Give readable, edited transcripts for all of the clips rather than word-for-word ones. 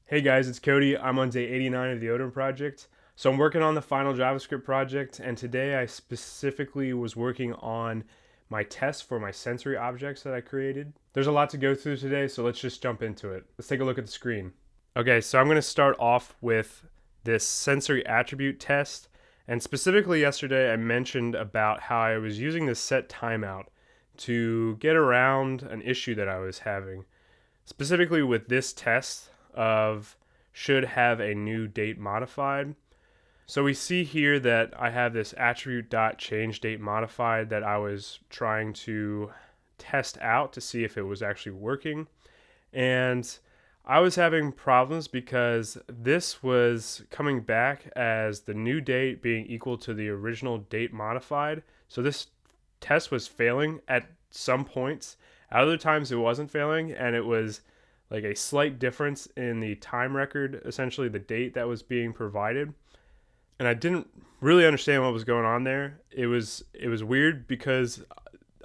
Hey guys, it's Cody. I'm on day 89 of the Odin project. So I'm working on the final JavaScript project, and today I specifically was working on my tests for my sensory objects that I created. There's a lot to go through today, so let's just jump into it. Let's take a look at the screen. Okay, so I'm going to start off with this sensory attribute test, and specifically yesterday I mentioned about how I was using this set timeout to get around an issue that I was having. Specifically with this test of should have a new date modified. So we see here that I have this attribute dot change date modified that I was trying to test out to see if it was actually working. And I was having problems because this was coming back as the new date being equal to the original date modified. So this test was failing at some points. At other times it wasn't failing, and it was like a slight difference in the time record, essentially the date that was being provided. And I didn't really understand what was going on there. It was weird because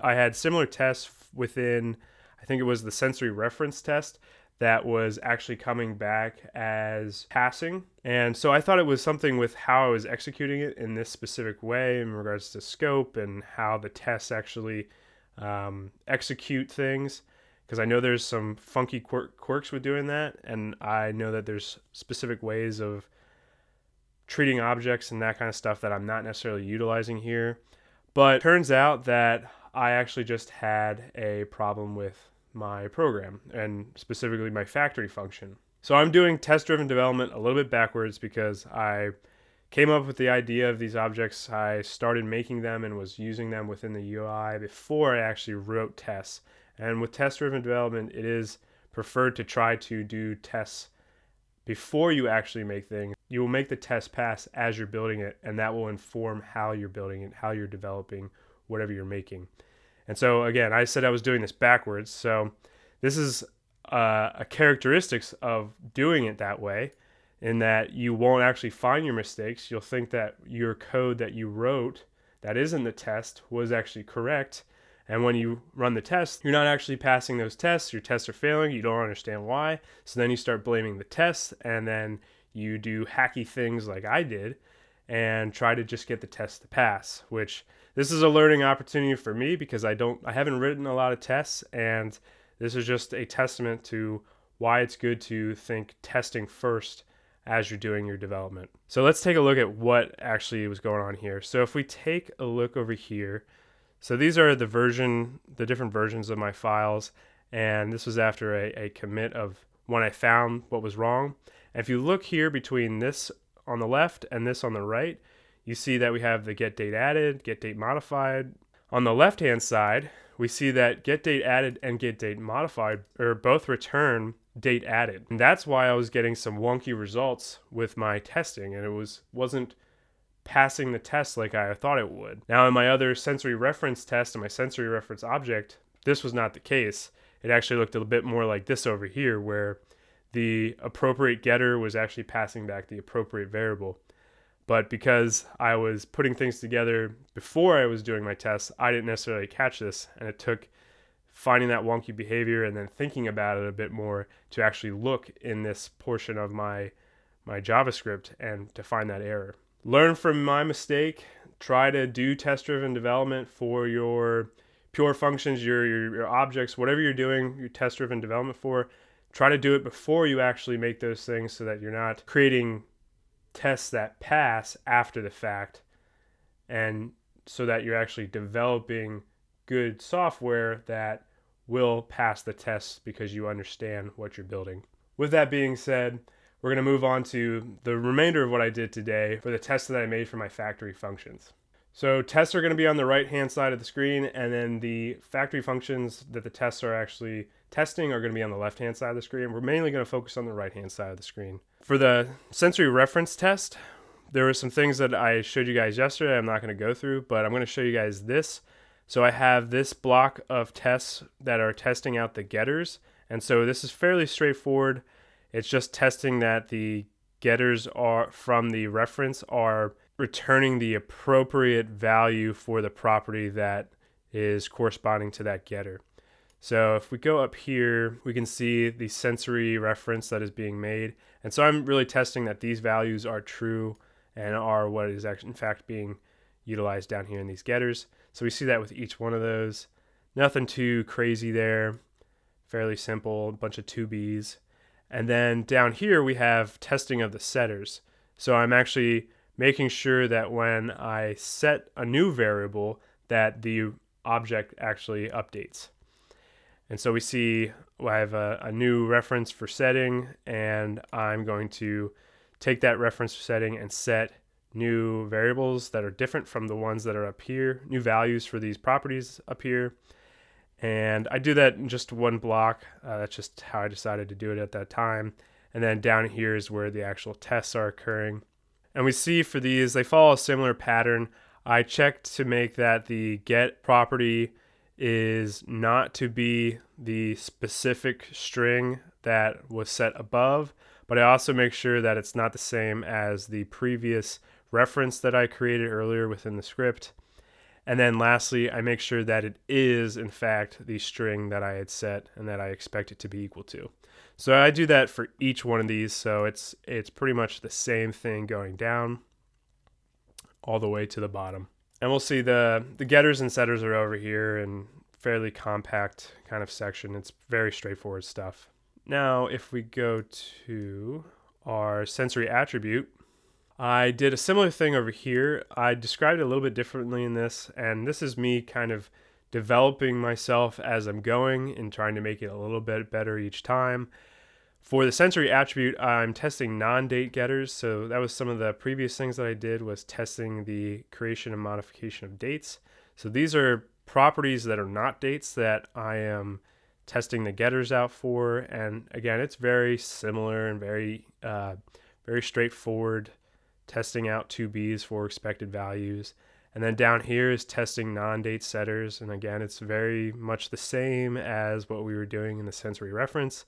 I had similar tests within, I think it was the sensory reference test, that was actually coming back as passing. And so I thought it was something with how I was executing it in this specific way in regards to scope and how the tests actually execute things, because I know there's some funky quirks with doing that, and I know that there's specific ways of treating objects and that kind of stuff that I'm not necessarily utilizing here. But it turns out that I actually just had a problem with my program, and specifically my factory function. So I'm doing test-driven development a little bit backwards because I came up with the idea of these objects. I started making them and was using them within the UI before I actually wrote tests. And with test-driven development, it is preferred to try to do tests before you actually make things. You will make the test pass as you're building it, and that will inform how you're building it, how you're developing whatever you're making. And so again, I said I was doing this backwards. So this is a characteristics of doing it that way, in that you won't actually find your mistakes. You'll think that your code that you wrote that is in the test was actually correct. And when you run the test, you're not actually passing those tests. Your tests are failing. You don't understand why. So then you start blaming the tests, and then you do hacky things like I did and try to just get the test to pass, which this is a learning opportunity for me because I haven't written a lot of tests, and this is just a testament to why it's good to think testing first as you're doing your development. So let's take a look at what actually was going on here. So if we take a look over here, so these are the different versions of my files, and this was after a commit of when I found what was wrong. And if you look here between this on the left and this on the right, you see that we have the get date added, get date modified. On the left hand side, we see that get date added and get date modified are both return date added. And that's why I was getting some wonky results with my testing, and it wasn't passing the test like I thought it would. Now in my other sensory reference test and my sensory reference object, this was not the case. It actually looked a bit more like this over here, where the appropriate getter was actually passing back the appropriate variable. But because I was putting things together before I was doing my tests, I didn't necessarily catch this, and it took finding that wonky behavior and then thinking about it a bit more to actually look in this portion of my JavaScript and to find that error. Learn from my mistake. Try to do test-driven development for your pure functions, your objects, whatever you're doing your test-driven development for. Try to do it before you actually make those things so that you're not creating tests that pass after the fact, and so that you're actually developing good software that will pass the tests because you understand what you're building. With that being said, we're going to move on to the remainder of what I did today for the tests that I made for my factory functions. So tests are going to be on the right hand side of the screen, and then the factory functions that the tests are actually testing are going to be on the left hand side of the screen. We're mainly going to focus on the right hand side of the screen. For the sensory reference test, there were some things that I showed you guys yesterday I'm not going to go through, but I'm going to show you guys this. So I have this block of tests that are testing out the getters, and so this is fairly straightforward. It's just testing that the getters are from the reference are returning the appropriate value for the property that is corresponding to that getter. So if we go up here, we can see the sensory reference that is being made. And so I'm really testing that these values are true and are what is actually in fact being utilized down here in these getters. So we see that with each one of those. Nothing too crazy there. Fairly simple, a bunch of 2Bs. And then down here we have testing of the setters. So I'm actually making sure that when I set a new variable that the object actually updates. And so we see I have a new reference for setting, and I'm going to take that reference setting and set new variables that are different from the ones that are up here, new values for these properties up here. And I do that in just one block. That's just how I decided to do it at that time. And then down here is where the actual tests are occurring. And we see for these, they follow a similar pattern. I checked to make that the get property is not to be the specific string that was set above, but I also make sure that it's not the same as the previous reference that I created earlier within the script. And then lastly, I make sure that it is in fact the string that I had set and that I expect it to be equal to. So I do that for each one of these, so it's pretty much the same thing going down all the way to the bottom. And we'll see the getters and setters are over here in fairly compact kind of section. It's very straightforward stuff. Now, if we go to our sensory attribute, I did a similar thing over here. I described it a little bit differently in this, and this is me kind of developing myself as I'm going and trying to make it a little bit better each time. For the sensory attribute, I'm testing non-date getters. So that was some of the previous things that I did, was testing the creation and modification of dates. So these are properties that are not dates that I am testing the getters out for. And again, it's very similar and very straightforward, testing out 2Bs for expected values. And then down here is testing non-date setters. And again, it's very much the same as what we were doing in the sensory reference.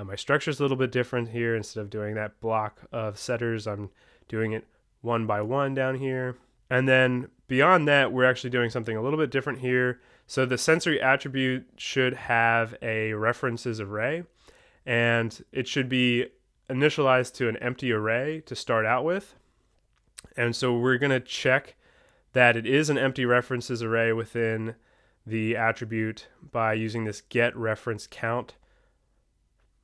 My structure is a little bit different here. Instead of doing that block of setters, I'm doing it one by one down here. And then beyond that, we're actually doing something a little bit different here. So the sensory attribute should have a references array, and it should be initialized to an empty array to start out with. And so we're going to check that it is an empty references array within the attribute by using this get reference count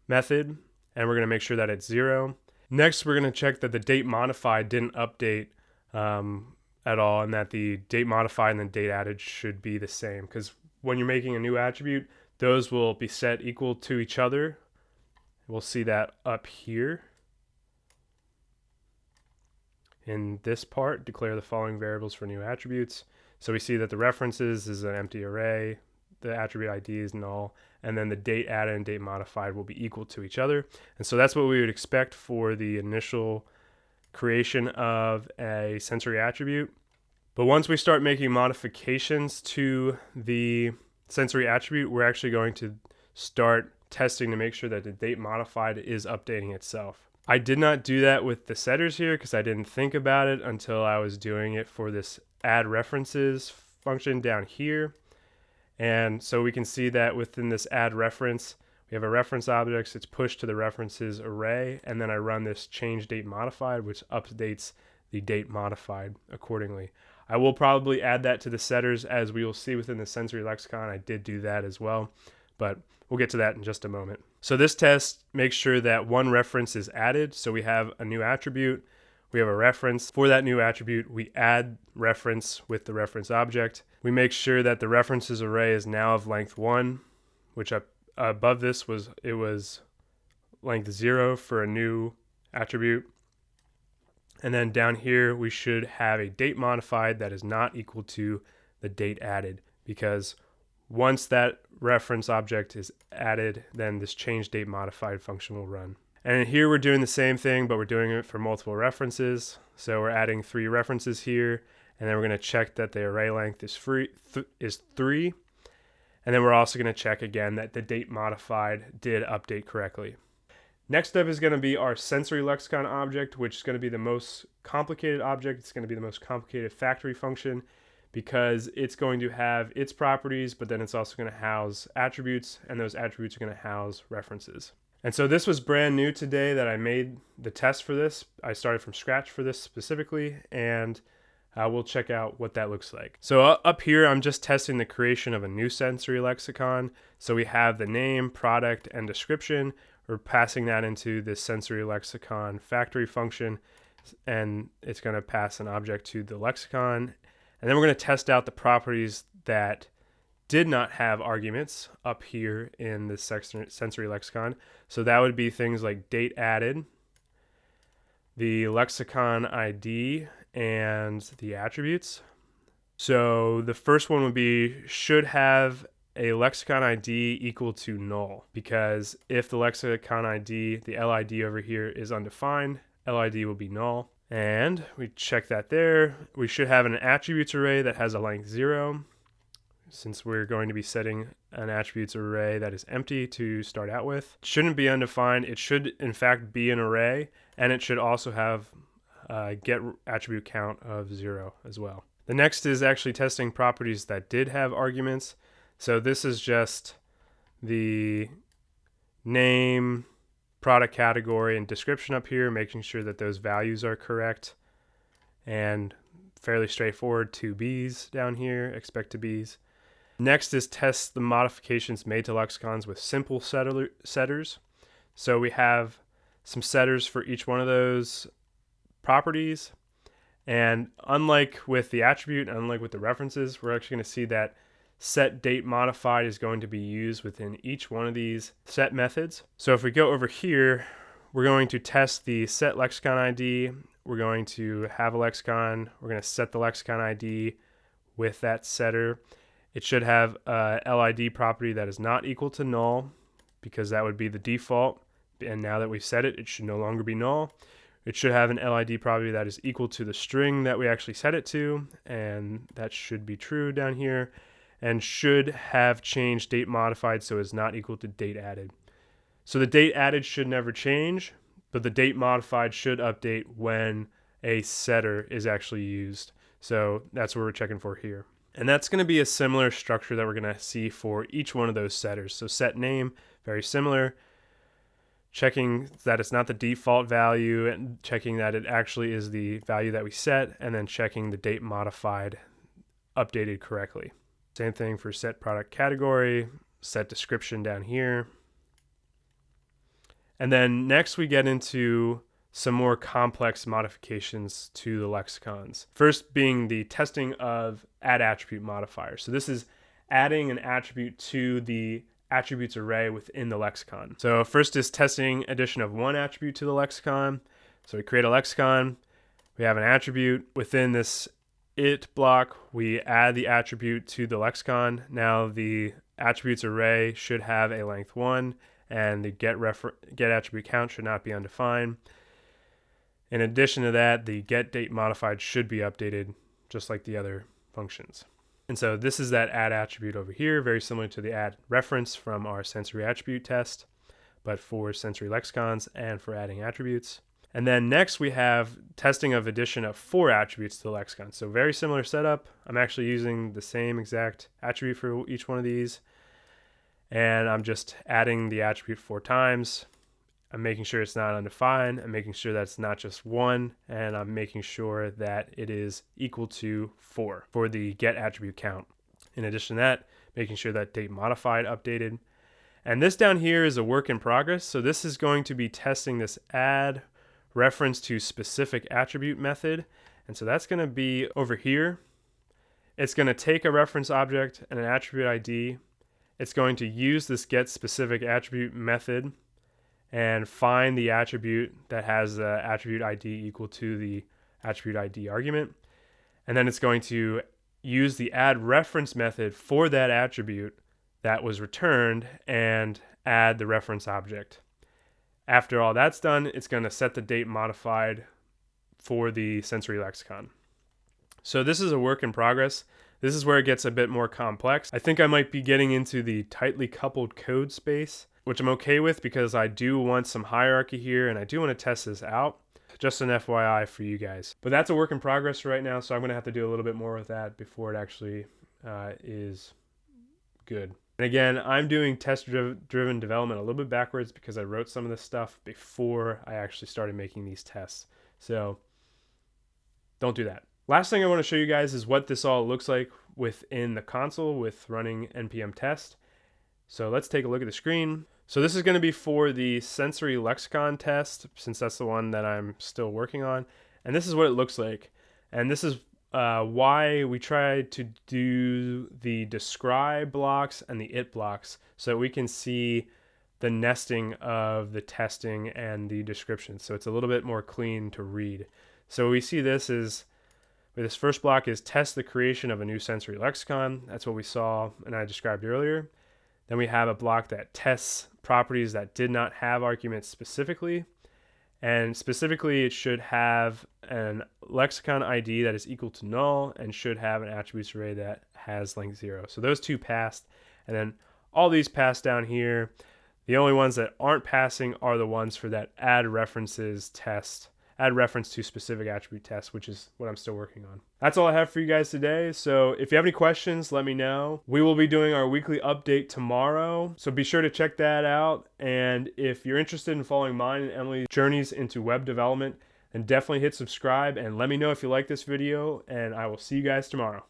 method, and we're going to make sure that it's 0. Next, we're going to check that the date modified didn't update at all, and that the date modified and the date added should be the same, because when you're making a new attribute, those will be set equal to each other. We'll see that up here. In this part, declare the following variables for new attributes. So we see that the references is an empty array, the attribute ID is null, and then the date added and date modified will be equal to each other. And so that's what we would expect for the initial creation of a sensory attribute. But once we start making modifications to the sensory attribute, we're actually going to start testing to make sure that the date modified is updating itself. I did not do that with the setters here because I didn't think about it until I was doing it for this add references function down here. And so we can see that within this add reference, we have a reference object, it's pushed to the references array, and then I run this change date modified, which updates the date modified accordingly. I will probably add that to the setters, as we will see within the sensory lexicon. I did do that as well, but we'll get to that in just a moment. So this test makes sure that one reference is added. So we have a new attribute, we have a reference. For that new attribute, we add reference with the reference object. We make sure that the references array is now of length 1, which above this was length 0 for a new attribute. And then down here, we should have a date modified that is not equal to the date added, because once that reference object is added, then this change date modified function will run. And here we're doing the same thing, but we're doing it for multiple references. So we're adding 3 references here, and then we're going to check that the array length is 3. And then we're also going to check again that the date modified did update correctly. Next up is going to be our sensory lexicon object, which is going to be the most complicated object. It's going to be the most complicated factory function, because it's going to have its properties, but then it's also going to house attributes, and those attributes are going to house references. And so this was brand new today that I made the test for this. I started from scratch for this specifically, and we'll check out what that looks like. So up here, I'm just testing the creation of a new sensory lexicon. So we have the name, product, and description. We're passing that into this sensory lexicon factory function, and it's going to pass an object to the lexicon. And then we're going to test out the properties that did not have arguments up here in the sensory lexicon. So that would be things like date added, the lexicon ID, and the attributes. So the first one would be should have a lexicon ID equal to null, because if the lexicon ID, the LID over here, is undefined, LID will be null. And we check that there. We should have an attributes array that has a length 0. Since we're going to be setting an attributes array that is empty to start out with. It shouldn't be undefined. It should in fact be an array, and it should also have get attribute count of 0 as well. The next is actually testing properties that did have arguments. So this is just the name, product category, and description up here, making sure that those values are correct, and fairly straightforward. 2 B's down here, expect to B's. Next is test the modifications made to lexicons with simple setters. So we have some setters for each one of those properties. And unlike with the attribute, unlike with the references, we're actually going to see that set date modified is going to be used within each one of these set methods. So if we go over here, we're going to test the set lexicon ID. We're going to have a lexicon. We're going to set the lexicon ID with that setter. It should have a LID property that is not equal to null, because that would be the default. And now that we've set it, it should no longer be null. It should have an LID property that is equal to the string that we actually set it to, and that should be true down here. And should have change date modified, so it's not equal to date added. So the date added should never change, but the date modified should update when a setter is actually used. So that's what we're checking for here. And that's going to be a similar structure that we're going to see for each one of those setters. So set name, very similar. Checking that it's not the default value, and checking that it actually is the value that we set, and then checking the date modified updated correctly. Same thing for set product category, set description down here. And then next we get into some more complex modifications to the lexicons. First being the testing of add attribute modifier. So this is adding an attribute to the attributes array within the lexicon. So first is testing addition of one attribute to the lexicon. So we create a lexicon, we have an attribute. Within this it block, we add the attribute to the lexicon. Now the attributes array should have a length 1, and the get attribute count should not be undefined. In addition to that, the get date modified should be updated just like the other functions. And so this is that add attribute over here, very similar to the add reference from our sensory attribute test, but for sensory lexicons and for adding attributes. And then next we have testing of addition of 4 attributes to the lexicon. So very similar setup. I'm actually using the same exact attribute for each one of these. And I'm just adding the attribute 4 times. I'm making sure it's not undefined. I'm making sure that's not just 1. And I'm making sure that it is equal to 4 for the get attribute count. In addition to that, making sure that date modified updated. And this down here is a work in progress. So this is going to be testing this add reference to specific attribute method. And so that's going to be over here. It's going to take a reference object and an attribute ID. It's going to use this get specific attribute method and find the attribute that has the attribute ID equal to the attribute ID argument. And then it's going to use the add reference method for that attribute that was returned and add the reference object. After all that's done, it's going to set the date modified for the sensory lexicon. So this is a work in progress. This is where it gets a bit more complex. I think I might be getting into the tightly coupled code space, which I'm okay with because I do want some hierarchy here and I do want to test this out. just an FYI for you guys. But that's a work in progress right now, so I'm going to have to do a little bit more with that before it actually is good. And again, I'm doing test-driven development a little bit backwards because I wrote some of this stuff before I actually started making these tests. So don't do that. Last thing I want to show you guys is what this all looks like within the console with running npm test. So let's take a look at the screen. So this is going to be for the sensory lexicon test, since that's the one that I'm still working on. And this is what it looks like. And this is why we try to do the describe blocks and the it blocks so that we can see the nesting of the testing and the description. So it's a little bit more clean to read. So we see this first block is test the creation of a new sensory lexicon. That's what we saw and I described earlier. Then we have a block that tests properties that did not have arguments specifically. And specifically, it should have an lexicon ID that is equal to null and should have an attributes array that has length 0. So those two passed. And then all these passed down here. The only ones that aren't passing are the ones for that add references test. Add reference to specific attribute test, which is what I'm still working on. That's all I have for you guys today. So if you have any questions, let me know. We will be doing our weekly update tomorrow, so be sure to check that out. And if you're interested in following mine and Emily's journeys into web development, then definitely hit subscribe and let me know if you like this video, and I will see you guys tomorrow.